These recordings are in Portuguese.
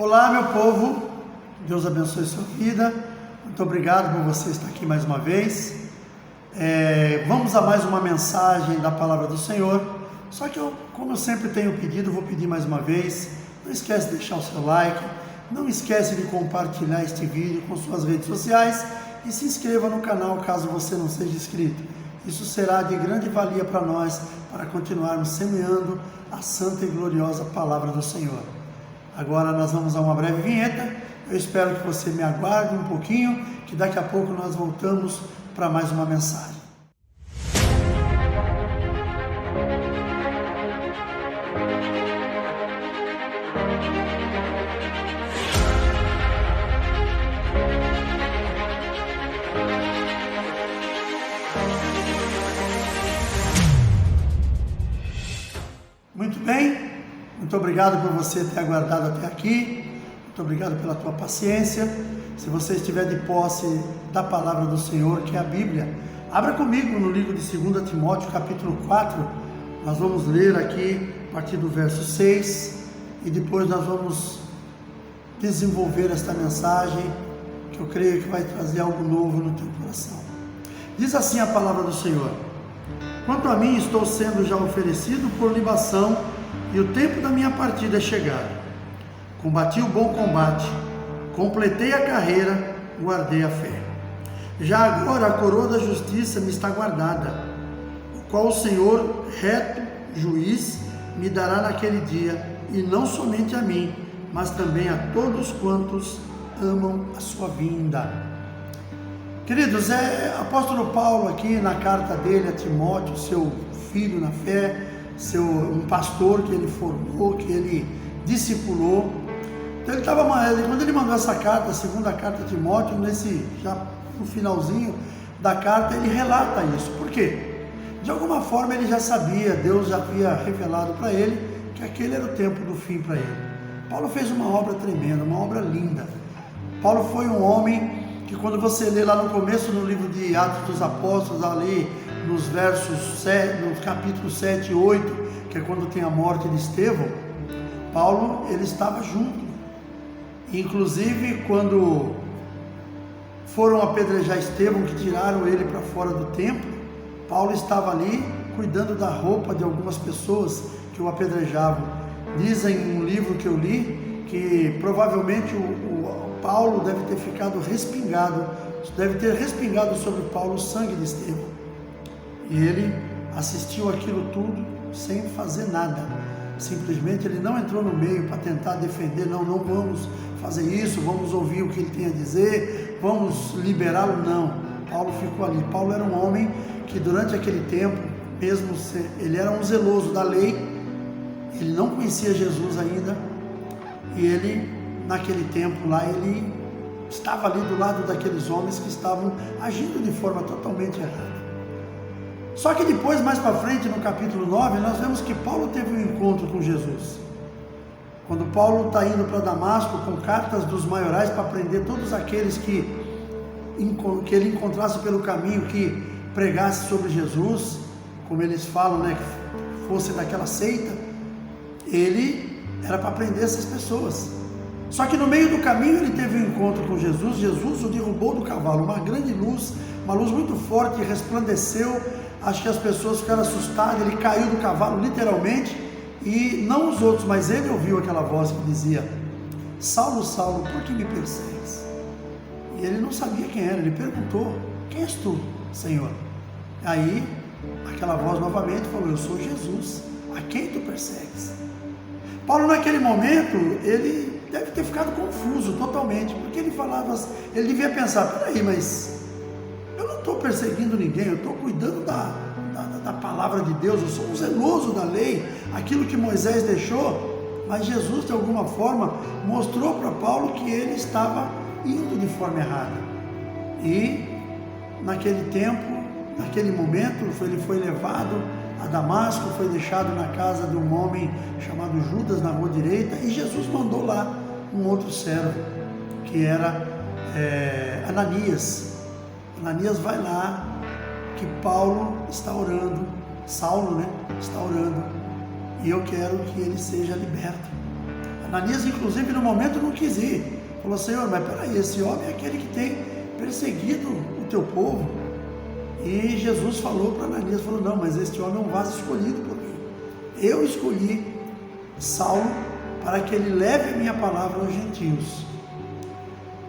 Olá, meu povo, Deus abençoe sua vida. Muito obrigado por você estar aqui mais uma vez. Vamos a mais uma mensagem da palavra do Senhor. Só que como eu sempre tenho pedido, vou pedir mais uma vez. Não esquece de deixar o seu like, não esquece de compartilhar este vídeo com suas redes sociais e se inscreva no canal caso você não seja inscrito. Isso será de grande valia para nós, para continuarmos semeando a santa e gloriosa palavra do Senhor. Agora nós vamos a uma breve vinheta. Eu espero que você me aguarde um pouquinho, que daqui a pouco nós voltamos para mais uma mensagem. Muito bem. Muito obrigado por você ter aguardado até aqui, muito obrigado pela tua paciência. Se você estiver de posse da palavra do Senhor, que é a Bíblia, abra comigo no livro de 2 Timóteo, capítulo 4, nós vamos ler aqui a partir do verso 6 e depois nós vamos desenvolver esta mensagem que eu creio que vai trazer algo novo no teu coração. Diz assim a palavra do Senhor: quanto a mim, estou sendo já oferecido por libação e o tempo da minha partida é chegado. Combati o bom combate, completei a carreira, guardei a fé. Já agora a coroa da justiça me está guardada, o qual o Senhor, reto juiz, me dará naquele dia, e não somente a mim, mas também a todos quantos amam a sua vinda. Queridos, apóstolo Paulo aqui na carta dele a Timóteo, seu filho na fé, um pastor que ele formou, que ele discipulou. Então quando ele mandou essa carta, a segunda carta a Timóteo, já no finalzinho da carta, ele relata isso. Por quê? De alguma forma ele já sabia, Deus já havia revelado para ele que aquele era o tempo do fim para ele. Paulo fez uma obra tremenda, uma obra linda. Paulo foi um homem que, quando você lê lá no começo, no livro de Atos dos Apóstolos, ali nos versos 7, no capítulo 7 e 8, que é quando tem a morte de Estevão, Paulo, ele estava junto. Inclusive, quando foram apedrejar Estevão, que tiraram ele para fora do templo, Paulo estava ali cuidando da roupa de algumas pessoas que o apedrejavam. Dizem um livro que eu li que provavelmente o Paulo deve ter ficado respingado, deve ter respingado sobre Paulo o sangue de Estevão. E ele assistiu aquilo tudo sem fazer nada. Simplesmente ele não entrou no meio para tentar defender, não vamos fazer isso, vamos ouvir o que ele tem a dizer, vamos liberá-lo, não. Paulo ficou ali. Paulo era um homem que durante aquele tempo, mesmo ele era um zeloso da lei, ele não conhecia Jesus ainda, e ele, naquele tempo lá, ele estava ali do lado daqueles homens que estavam agindo de forma totalmente errada. Só que depois, mais para frente, no capítulo 9, nós vemos que Paulo teve um encontro com Jesus. Quando Paulo está indo para Damasco com cartas dos maiorais para prender todos aqueles que ele encontrasse pelo caminho, que pregasse sobre Jesus, como eles falam, que fosse daquela seita, ele era para prender essas pessoas. Só que no meio do caminho ele teve um encontro com Jesus. Jesus o derrubou do cavalo, uma grande luz, uma luz muito forte, resplandeceu. Acho que as pessoas ficaram assustadas, ele caiu do cavalo literalmente, e não os outros, mas ele ouviu aquela voz que dizia: Saulo, Saulo, por que me persegues? E ele não sabia quem era, ele perguntou: quem és tu, Senhor? Aí aquela voz novamente falou: eu sou Jesus, a quem tu persegues? Paulo, naquele momento, ele deve ter ficado confuso totalmente, porque ele devia pensar: peraí, mas eu não estou perseguindo ninguém, eu estou cuidando da palavra de Deus, eu sou um zeloso da lei, aquilo que Moisés deixou. Mas Jesus, de alguma forma, mostrou para Paulo que ele estava indo de forma errada. E naquele tempo, naquele momento, ele foi levado a Damasco, foi deixado na casa de um homem chamado Judas, na rua direita, e Jesus mandou lá um outro servo, que era Ananias. Ananias, vai lá, que Paulo está orando, Saulo, está orando, e eu quero que ele seja liberto. Ananias, inclusive, no momento não quis ir. Falou: Senhor, mas peraí, esse homem é aquele que tem perseguido o teu povo. E Jesus falou para Ananias, falou: não, mas este homem é um vaso escolhido por mim. Eu escolhi Saulo para que ele leve a minha palavra aos gentios.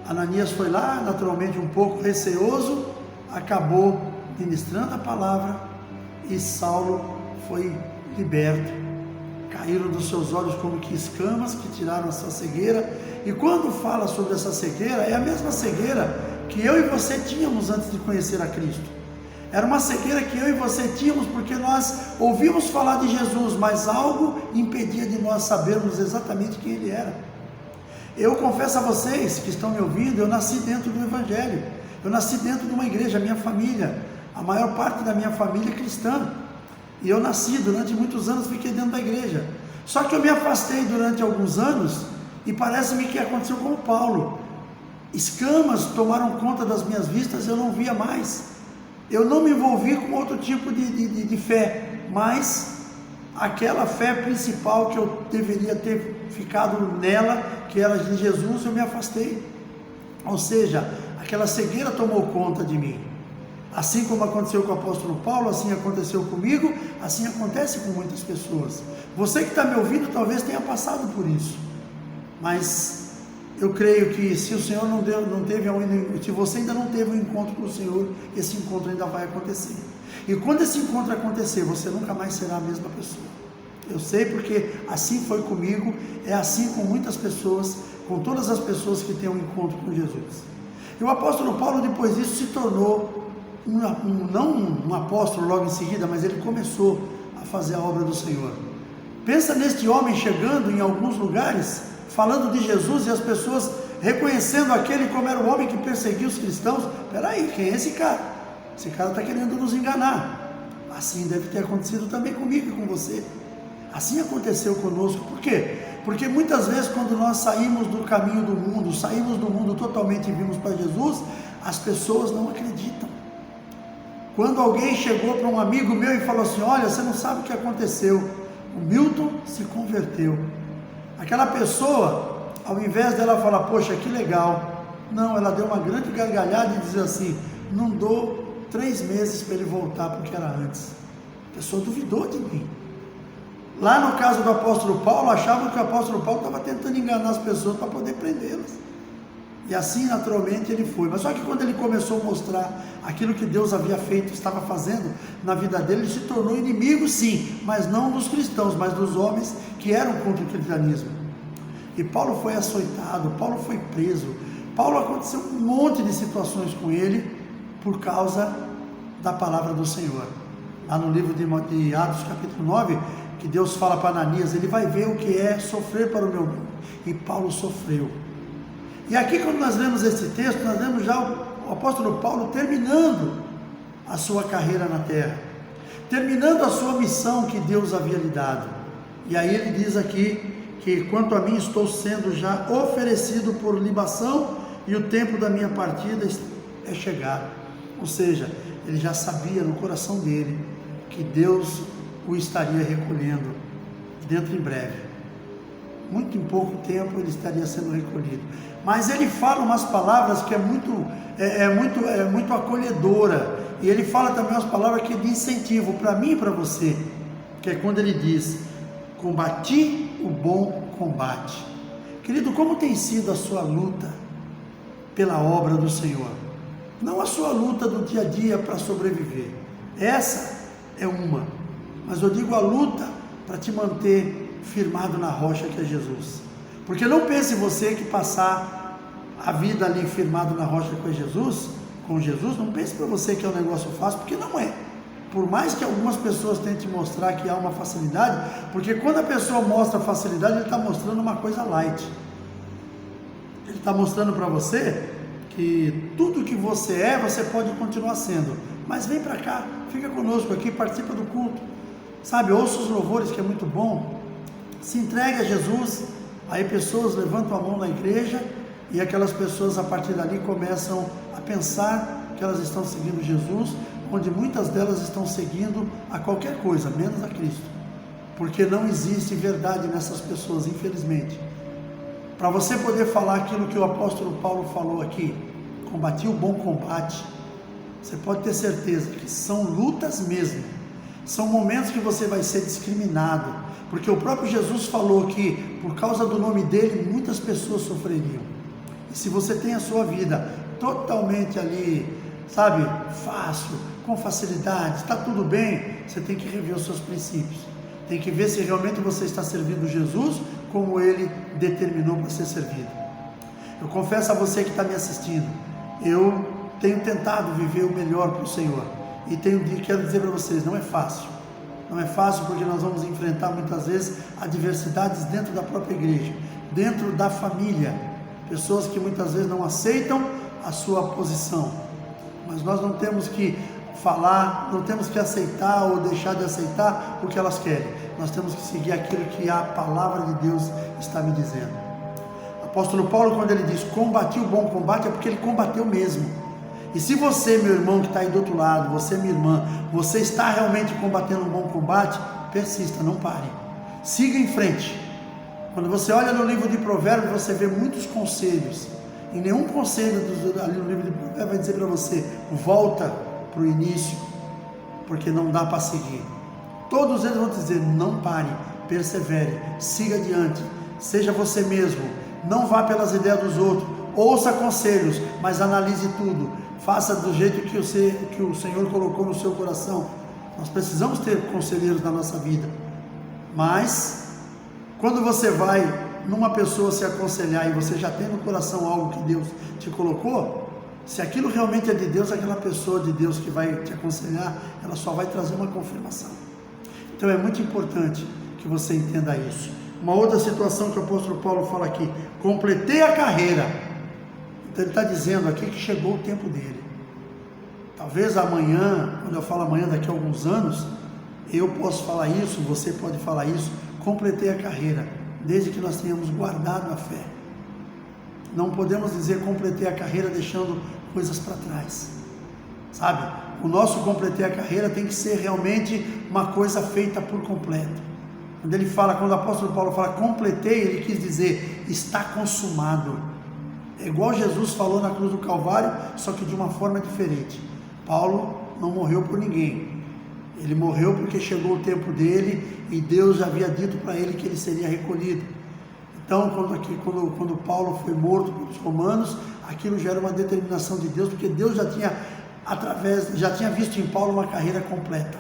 Ananias foi lá, naturalmente um pouco receoso, acabou ministrando a palavra e Saulo foi liberto. Caíram dos seus olhos como que escamas que tiraram a sua cegueira. E quando fala sobre essa cegueira, é a mesma cegueira que eu e você tínhamos antes de conhecer a Cristo. Era uma cegueira que eu e você tínhamos porque nós ouvimos falar de Jesus, mas algo impedia de nós sabermos exatamente quem Ele era. Eu confesso a vocês que estão me ouvindo, eu nasci dentro do Evangelho, eu nasci dentro de uma igreja, a minha família, a maior parte da minha família é cristã, e eu nasci, durante muitos anos fiquei dentro da igreja, só que eu me afastei durante alguns anos, e parece-me que aconteceu como Paulo, escamas tomaram conta das minhas vistas, eu não via mais, eu não me envolvi com outro tipo de fé, mas aquela fé principal que eu deveria ter ficado nela, que era de Jesus, eu me afastei. Ou seja, aquela cegueira tomou conta de mim. Assim como aconteceu com o apóstolo Paulo, assim aconteceu comigo, assim acontece com muitas pessoas. Você que está me ouvindo talvez tenha passado por isso, mas eu creio que se o Senhor se você ainda não teve um encontro com o Senhor, esse encontro ainda vai acontecer. E quando esse encontro acontecer, você nunca mais será a mesma pessoa. Eu sei porque assim foi comigo, é assim com muitas pessoas, com todas as pessoas que têm um encontro com Jesus. E o apóstolo Paulo, depois disso, se tornou não um apóstolo logo em seguida, mas ele começou a fazer a obra do Senhor. Pensa neste homem chegando em alguns lugares, falando de Jesus e as pessoas reconhecendo aquele como era o homem que perseguia os cristãos. Peraí, quem é esse cara? Esse cara está querendo nos enganar. Assim deve ter acontecido também comigo e com você. Assim aconteceu conosco. Por quê? Porque muitas vezes quando nós saímos do caminho do mundo, saímos do mundo totalmente e vimos para Jesus, as pessoas não acreditam. Quando alguém chegou para um amigo meu e falou assim: olha, você não sabe o que aconteceu, o Milton se converteu. Aquela pessoa, ao invés dela falar: poxa, que legal, não, ela deu uma grande gargalhada e dizia assim: não dou 3 meses para ele voltar porque era antes. A pessoa duvidou de mim. Lá no caso do apóstolo Paulo, achavam que o apóstolo Paulo estava tentando enganar as pessoas para poder prendê-las. E assim naturalmente ele foi. Mas só que quando ele começou a mostrar aquilo que Deus havia feito, estava fazendo na vida dele, ele se tornou inimigo sim, mas não dos cristãos, mas dos homens que eram contra o cristianismo. E Paulo foi açoitado, Paulo foi preso, Paulo aconteceu um monte de situações com ele por causa da palavra do Senhor. Lá no livro de Atos capítulo 9, que Deus fala para Ananias, ele vai ver o que é sofrer para o meu nome. E Paulo sofreu. E aqui quando nós lemos esse texto, nós lemos já o apóstolo Paulo terminando a sua carreira na terra, terminando a sua missão que Deus havia lhe dado. E aí ele diz aqui que quanto a mim estou sendo já oferecido por libação e o tempo da minha partida é chegado. Ou seja, ele já sabia no coração dele que Deus o estaria recolhendo dentro em breve. Muito em pouco tempo ele estaria sendo recolhido. Mas ele fala umas palavras que é muito acolhedora. E ele fala também umas palavras que é de incentivo para mim e para você. Que é quando ele diz: combati o bom combate. Querido, como tem sido a sua luta pela obra do Senhor? Não a sua luta do dia a dia para sobreviver. Essa é uma. Mas eu digo a luta para te manter firmado na rocha que é Jesus. Porque não pense você que passar a vida ali firmado na rocha com Jesus, não pense para você que é um negócio fácil, porque não é. Por mais que algumas pessoas tentem mostrar que há uma facilidade, porque quando a pessoa mostra facilidade, ele está mostrando uma coisa light. Ele está mostrando para você que tudo que você é, você pode continuar sendo. Mas vem para cá, fica conosco aqui, participa do culto. Sabe, ouça os louvores que é muito bom. Se entregue a Jesus. Aí pessoas levantam a mão na igreja e aquelas pessoas a partir dali começam a pensar que elas estão seguindo Jesus, onde muitas delas estão seguindo a qualquer coisa, menos a Cristo. Porque não existe verdade nessas pessoas, infelizmente. Para você poder falar aquilo que o apóstolo Paulo falou aqui, combati o bom combate, você pode ter certeza que são lutas mesmo, são momentos que você vai ser discriminado, porque o próprio Jesus falou que por causa do nome dele muitas pessoas sofreriam. E se você tem a sua vida totalmente ali, sabe, fácil, com facilidade, está tudo bem, você tem que rever os seus princípios, tem que ver se realmente você está servindo Jesus como ele determinou para ser servido. Eu confesso a você que está me assistindo, eu tenho tentado viver o melhor para o Senhor, e quero dizer para vocês, não é fácil, porque nós vamos enfrentar muitas vezes adversidades dentro da própria igreja, dentro da família, pessoas que muitas vezes não aceitam a sua posição, mas nós não temos que falar, não temos que aceitar ou deixar de aceitar o que elas querem, nós temos que seguir aquilo que a palavra de Deus está me dizendo. O apóstolo Paulo, quando ele diz combati o bom combate, é porque ele combateu mesmo. E se você, meu irmão que está aí do outro lado, você, minha irmã, você está realmente combatendo um bom combate, persista, não pare, siga em frente. Quando você olha no livro de Provérbios, você vê muitos conselhos, e nenhum conselho ali no livro de Provérbios vai dizer para você, volta para o início, porque não dá para seguir. Todos eles vão dizer, não pare, persevere, siga adiante, seja você mesmo, não vá pelas ideias dos outros, ouça conselhos, mas analise tudo, faça do jeito que o Senhor colocou no seu coração. Nós precisamos ter conselheiros na nossa vida, mas quando você vai numa pessoa se aconselhar e você já tem no coração algo que Deus te colocou, se aquilo realmente é de Deus, aquela pessoa de Deus que vai te aconselhar, ela só vai trazer uma confirmação. Então é muito importante que você entenda isso. Uma outra situação que o apóstolo Paulo fala aqui, completei a carreira. Então ele está dizendo aqui que chegou o tempo dele. Talvez amanhã, quando eu falo amanhã, daqui a alguns anos, eu posso falar isso, você pode falar isso, completei a carreira, desde que nós tenhamos guardado a fé. Não podemos dizer completei a carreira deixando coisas para trás, sabe? O nosso completei a carreira tem que ser realmente uma coisa feita por completo. Quando o apóstolo Paulo fala completei, ele quis dizer está consumado. É igual Jesus falou na cruz do Calvário, só que de uma forma diferente. Paulo não morreu por ninguém, ele morreu porque chegou o tempo dele e Deus já havia dito para ele que ele seria recolhido. Então quando Paulo foi morto pelos romanos, aquilo já era uma determinação de Deus, porque Deus já tinha visto em Paulo uma carreira completa.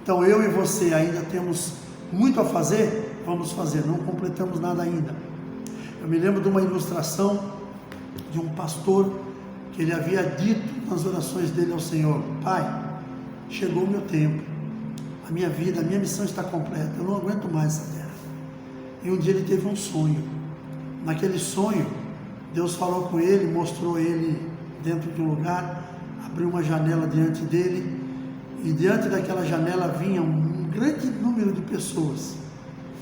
Então eu e você ainda temos muito a fazer, vamos fazer, não completamos nada ainda. Eu me lembro de uma ilustração de um pastor que ele havia dito nas orações dele ao Senhor: Pai, chegou o meu tempo, a minha vida, a minha missão está completa, eu não aguento mais essa terra. E um dia ele teve um sonho. Naquele sonho, Deus falou com ele, mostrou ele dentro de um lugar, abriu uma janela diante dele, e diante daquela janela vinha um grande número de pessoas.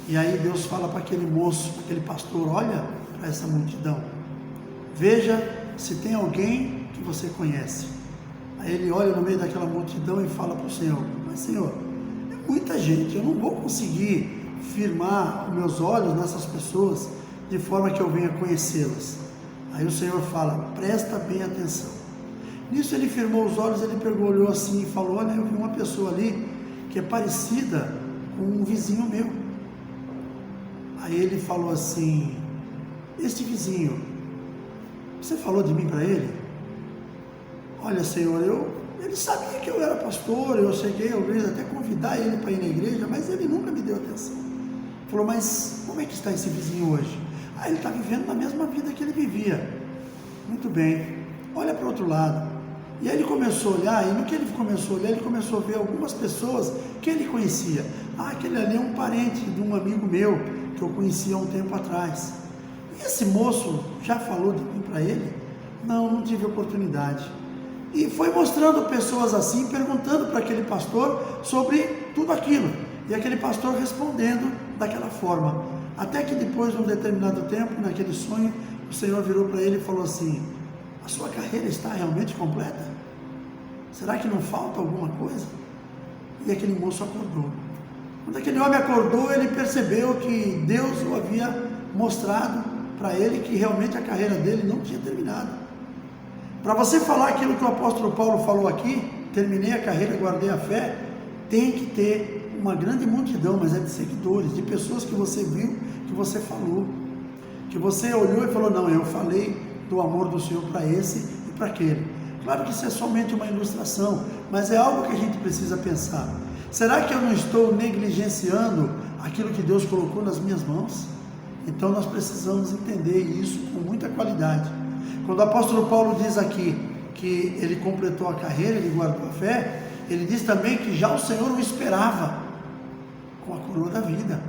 E aí Deus fala para aquele moço, aquele pastor: olha para essa multidão, veja se tem alguém que você conhece. Aí ele olha no meio daquela multidão e fala para o Senhor: mas Senhor, é muita gente, eu não vou conseguir firmar os meus olhos nessas pessoas de forma que eu venha conhecê-las. Aí o Senhor fala: presta bem atenção. Nisso ele firmou os olhos, ele pegou, olhou assim e falou: olha, eu vi uma pessoa ali que é parecida com um vizinho meu. Aí ele falou assim: este vizinho, você falou de mim para ele? Olha, Senhor, ele sabia que eu era pastor, eu cheguei ao igreja até convidar ele para ir na igreja, mas ele nunca me deu atenção. Falou: mas como é que está esse vizinho hoje? Ah, ele está vivendo na mesma vida que ele vivia. Muito bem, olha para o outro lado. E aí ele começou a olhar, e no que ele começou a olhar, ele começou a ver algumas pessoas que ele conhecia. Ah, aquele ali é um parente de um amigo meu, que eu conhecia há um tempo atrás. E esse moço já falou de mim para ele? Não tive oportunidade. E foi mostrando pessoas assim, perguntando para aquele pastor sobre tudo aquilo. E aquele pastor respondendo daquela forma. Até que depois de um determinado tempo, naquele sonho, o Senhor virou para ele e falou assim: a sua carreira está realmente completa? Será que não falta alguma coisa? E aquele moço acordou. Quando aquele homem acordou, ele percebeu que Deus o havia mostrado para ele que realmente a carreira dele não tinha terminado. Para você falar aquilo que o apóstolo Paulo falou aqui, terminei a carreira, guardei a fé, tem que ter uma grande multidão, mas é de seguidores, de pessoas que você viu, que você falou, que você olhou e falou, não, eu falei do amor do Senhor para esse e para aquele. Claro que isso é somente uma ilustração, mas é algo que a gente precisa pensar. Será que eu não estou negligenciando aquilo que Deus colocou nas minhas mãos? Então nós precisamos entender isso com muita qualidade. Quando o apóstolo Paulo diz aqui que ele completou a carreira, ele guardou a fé, ele diz também que já o Senhor o esperava com a coroa da vida.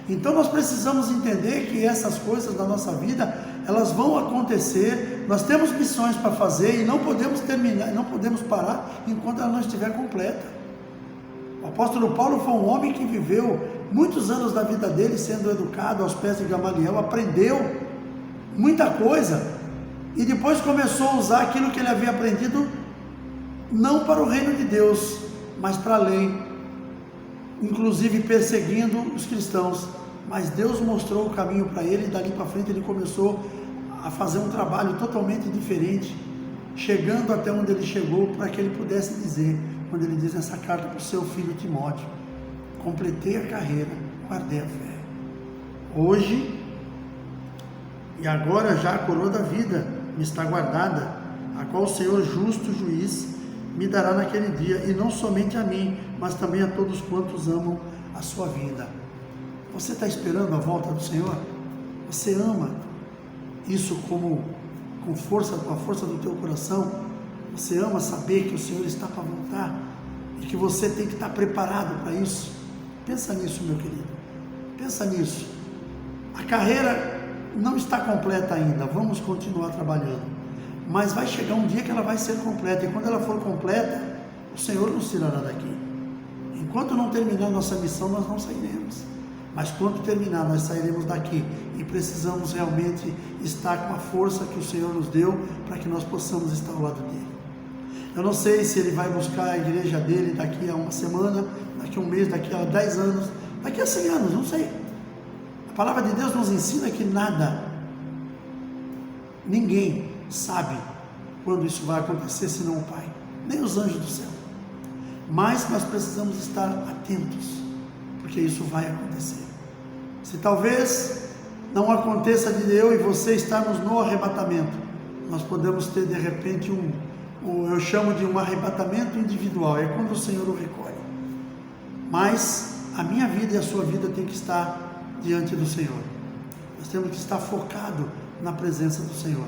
Então nós precisamos entender que essas coisas da nossa vida, elas vão acontecer, nós temos missões para fazer e não podemos terminar, não podemos parar enquanto ela não estiver completa. O apóstolo Paulo foi um homem que viveu muitos anos da vida dele sendo educado aos pés de Gamaliel, aprendeu muita coisa e depois começou a usar aquilo que ele havia aprendido não para o reino de Deus, mas para a lei, inclusive perseguindo os cristãos. Mas Deus mostrou o caminho para ele e dali para frente ele começou a fazer um trabalho totalmente diferente, chegando até onde ele chegou, para que ele pudesse dizer, quando ele diz essa carta para o seu filho Timóteo, completei a carreira, guardei a fé. Hoje e agora já a coroa da vida me está guardada, a qual o Senhor justo juiz me dará naquele dia, e não somente a mim, mas também a todos quantos amam a sua vida. Você está esperando a volta do Senhor? Você ama isso com a força do teu coração? Você ama saber que o Senhor está para voltar e que você tem que estar preparado para isso? Pensa nisso, meu querido, pensa nisso. A carreira não está completa ainda, vamos continuar trabalhando, mas vai chegar um dia que ela vai ser completa, e quando ela for completa, o Senhor nos tirará daqui. Enquanto não terminar nossa missão, nós não sairemos, mas quando terminar, nós sairemos daqui, e precisamos realmente estar com a força que o Senhor nos deu, para que nós possamos estar ao lado dele. Eu não sei se ele vai buscar a igreja dele daqui a uma semana, daqui a um mês, daqui a 10 anos, daqui a 100 anos, não sei. A palavra de Deus nos ensina que ninguém sabe quando isso vai acontecer, senão o Pai, nem os anjos do céu. Mas nós precisamos estar atentos, porque isso vai acontecer. Se talvez não aconteça de eu e você estarmos no arrebatamento, nós podemos ter de repente eu chamo de um arrebatamento individual, é quando o Senhor o recolhe. Mas a minha vida e a sua vida tem que estar diante do Senhor. Nós temos que estar focado na presença do Senhor,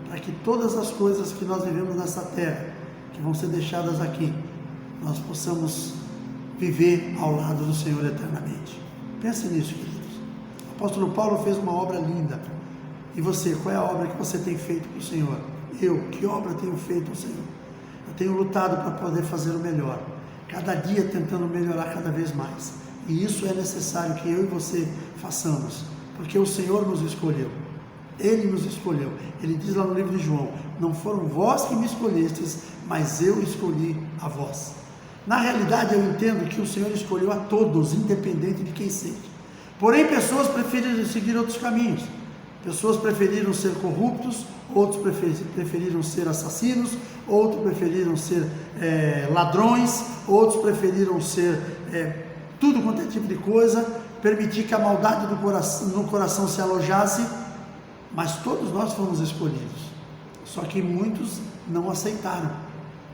para que todas as coisas que nós vivemos nessa terra, que vão ser deixadas aqui, nós possamos viver ao lado do Senhor eternamente. Pense nisso, queridos. O apóstolo Paulo fez uma obra linda. E você, qual é a obra que você tem feito para o Senhor? Que obra tenho feito ao Senhor? Eu tenho lutado para poder fazer o melhor, cada dia tentando melhorar cada vez mais. E isso é necessário que eu e você façamos, porque o Senhor nos escolheu. Ele nos escolheu. Ele diz lá no livro de João, não foram vós que me escolhestes, mas eu escolhi a vós. Na realidade eu entendo que o Senhor escolheu a todos, independente de quem seja. Porém pessoas preferiram seguir outros caminhos. Pessoas preferiram ser corruptos, outros preferiram ser assassinos, outros preferiram ser ladrões, outros preferiram ser tudo quanto é tipo de coisa, permitir que a maldade no coração se alojasse, mas todos nós fomos escolhidos. Só que muitos não aceitaram.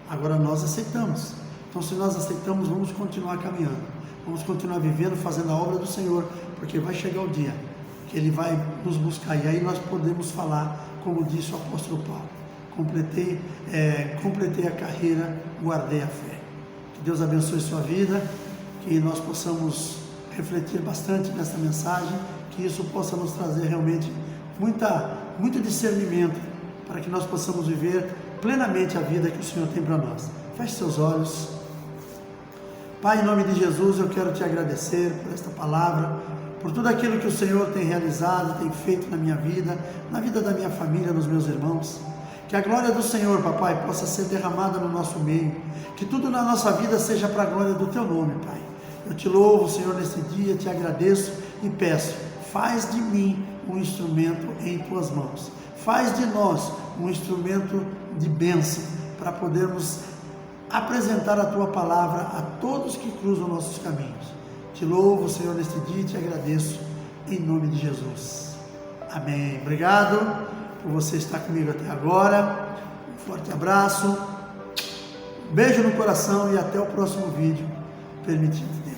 Agora nós aceitamos. Então se nós aceitamos, vamos continuar caminhando, vamos continuar vivendo, fazendo a obra do Senhor, porque vai chegar o dia que Ele vai nos buscar, e aí nós podemos falar, como disse o apóstolo Paulo, completei a carreira, guardei a fé. Que Deus abençoe sua vida, que nós possamos refletir bastante nessa mensagem, que isso possa nos trazer realmente muito discernimento, para que nós possamos viver plenamente a vida que o Senhor tem para nós. Feche seus olhos. Pai, em nome de Jesus, eu quero te agradecer por esta palavra, por tudo aquilo que o Senhor tem realizado, tem feito na minha vida, na vida da minha família, nos meus irmãos. Que a glória do Senhor, papai, possa ser derramada no nosso meio, que tudo na nossa vida seja para a glória do teu nome, Pai. Eu te louvo, Senhor, nesse dia, te agradeço e peço, faz de mim um instrumento em tuas mãos. Faz de nós um instrumento de bênção para podermos apresentar a tua palavra a todos que cruzam nossos caminhos. Te louvo, Senhor, neste dia e te agradeço em nome de Jesus. Amém. Obrigado por você estar comigo até agora. Um forte abraço, beijo no coração e até o próximo vídeo, permitido.